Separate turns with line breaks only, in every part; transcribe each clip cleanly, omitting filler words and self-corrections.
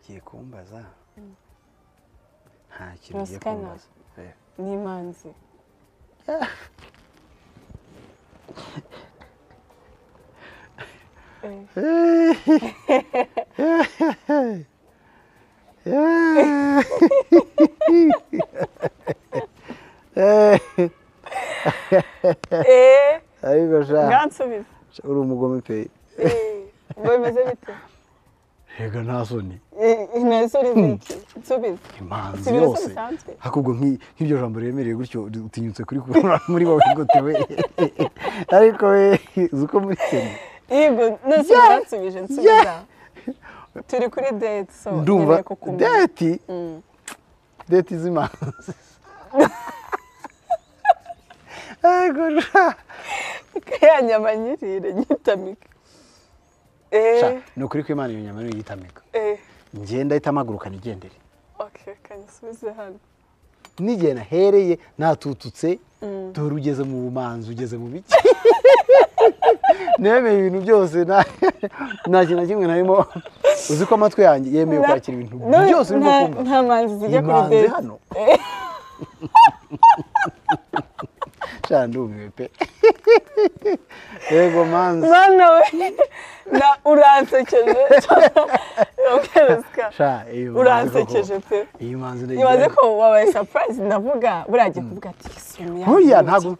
ugiye kumbaza nta kintu ugiye kumbaza
n'imanzi
ariko sha
gansubiza
uri umugome pe
bimeze bite
Hega nta soni
inasuri ziki nsubiza
imanzi yose hakubwo nk'ibyo jambo remereye gutyo utinyutse kuri muri wowe gotewe ariko we uzuko muri Kenya
yego nase bansubije nsubiza turi kuri date so
ndumva date z'imanzi
kaya nyama nyirire nyitamika
no kuri kw'Imana iyo nyama niyo yitamika ngenda itamaguruka nigendere
okay kanisubize hano
nigena hereye natututse dore ugeze mu bumanzi ugeze mu biki nemeye ibintu byose nta kintu kimwe narimo uzi ko amatwi yanjye yemeye kwakira ibintu byose urimo kumva
nta manzi zijya kuri date
hano Chandumiwe pe yego manzi
mwana we na uransekeje
sha
uransekeje pe
iyi manzi
nibaze ko wabaye surprise ndavuga buraje kuvuga ati sumya
hoya ntabwo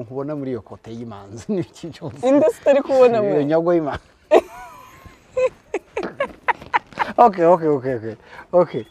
nkubona muri iyo kote y'imanzi n'iki cyose
industry kubona mu
nyago y'Imana okay